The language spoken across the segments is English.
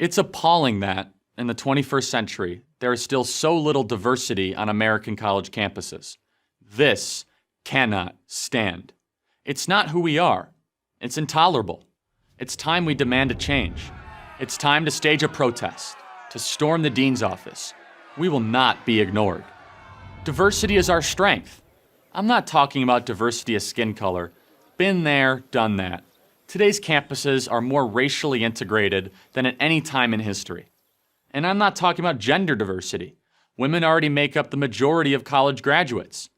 It's appalling that, in the 21st century, there is still so little diversity on American college campuses. This cannot stand. It's not who we are. It's intolerable. It's time we demand a change. It's time to stage a protest, to storm the dean's office. We will not be ignored. Diversity is our strength. I'm not talking about diversity of skin color. Been there, done that. Today's campuses are more racially integrated than at any time in history. And I'm not talking about gender diversity. Women already make up the majority of college graduates.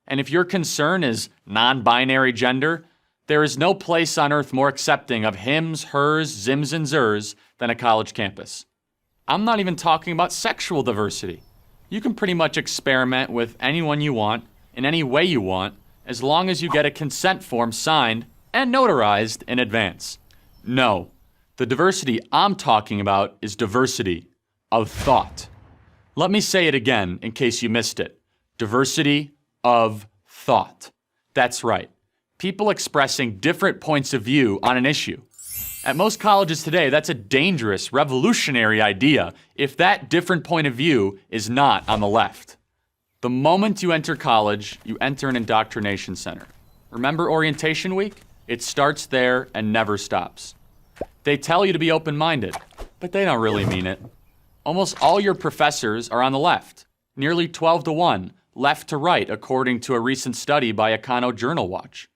And if your concern is non-binary gender, there is no place on earth more accepting of hims, hers, zims, and zers than a college campus. I'm not even talking about sexual diversity. You can pretty much experiment with anyone you want, in any way you want, as long as you get a consent form signed and notarized in advance. No, the diversity I'm talking about is diversity of thought. Let me say it again in case you missed it. Diversity of thought. That's right. People expressing different points of view on an issue. At most colleges today, that's a dangerous, revolutionary idea if that different point of view is not on the left. The moment you enter college, you enter an indoctrination center. Remember orientation week? It starts there and never stops. They tell you to be open-minded, but they don't really mean it. Almost all your professors are on the left, nearly 12-1, left to right, according to a recent study by Econo Journal Watch.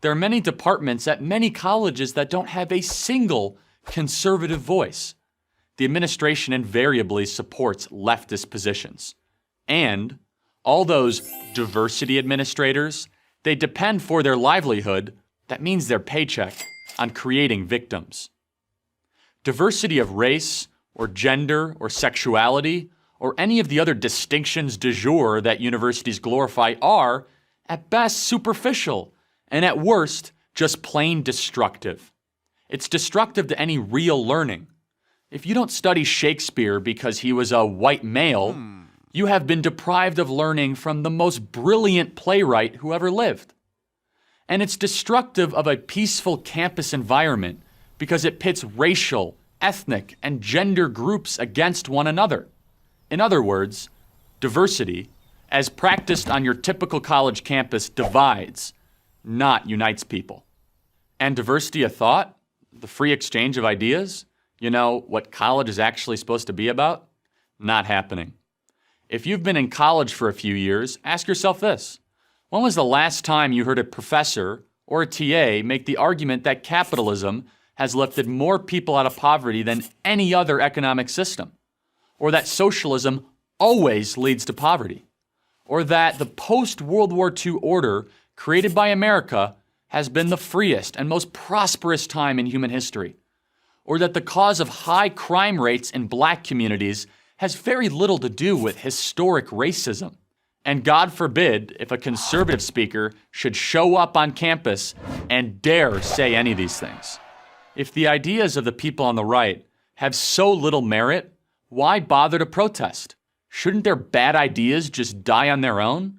There are many departments at many colleges that don't have a single conservative voice. The administration invariably supports leftist positions. And all those diversity administrators, they depend for their livelihood, that means their paycheck, on creating victims. Diversity of race, or gender, or sexuality, or any of the other distinctions du jour that universities glorify are, at best, superficial, and at worst, just plain destructive. It's destructive to any real learning. If you don't study Shakespeare because he was a white male, you have been deprived of learning from the most brilliant playwright who ever lived. And it's destructive of a peaceful campus environment because it pits racial, ethnic, and gender groups against one another. In other words, diversity, as practiced on your typical college campus, divides, not unites people. And diversity of thought, the free exchange of ideas, you know, what college is actually supposed to be about, not happening. If you've been in college for a few years, ask yourself this. When was the last time you heard a professor or a TA make the argument that capitalism has lifted more people out of poverty than any other economic system? Or that socialism always leads to poverty? Or that the post-World War II order created by America has been the freest and most prosperous time in human history? Or that the cause of high crime rates in black communities has very little to do with historic racism? And God forbid if a conservative speaker should show up on campus and dare say any of these things. If the ideas of the people on the right have so little merit, why bother to protest? Shouldn't their bad ideas just die on their own?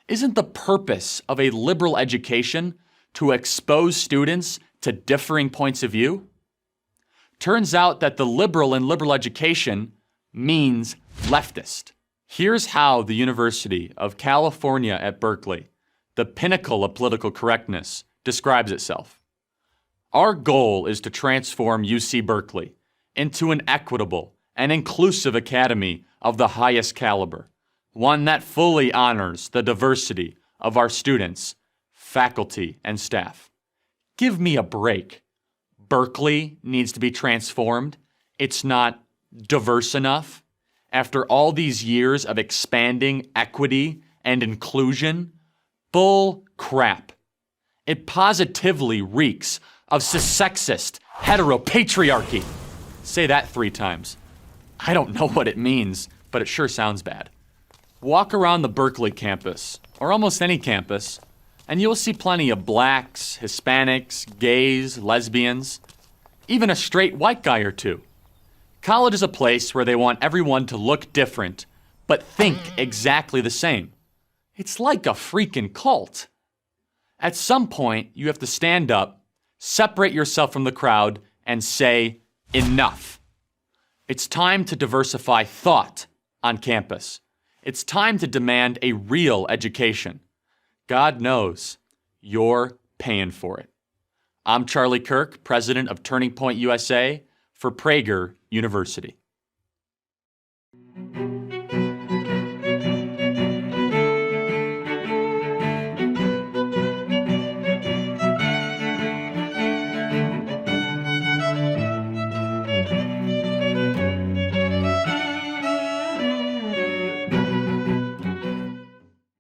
Isn't the purpose of a liberal education to expose students to differing points of view? Turns out that the liberal in liberal education means leftist. Here's how the University of California at Berkeley, the pinnacle of political correctness, describes itself. Our goal is to transform UC Berkeley into an equitable and inclusive academy of the highest caliber, one that fully honors the diversity of our students, faculty, and staff. Give me a break. Berkeley needs to be transformed. It's not diverse enough. After all these years of expanding equity and inclusion, bull crap. It positively reeks of sexist heteropatriarchy. Say that 3 times. I don't know what it means, but it sure sounds bad. Walk around the Berkeley campus, or almost any campus, and you'll see plenty of blacks, Hispanics, gays, lesbians, even a straight white guy or two. College is a place where they want everyone to look different, but think exactly the same. It's like a freaking cult. At some point, you have to stand up, separate yourself from the crowd, and say, enough. It's time to diversify thought on campus. It's time to demand a real education. God knows you're paying for it. I'm Charlie Kirk, president of Turning Point USA for Prager University.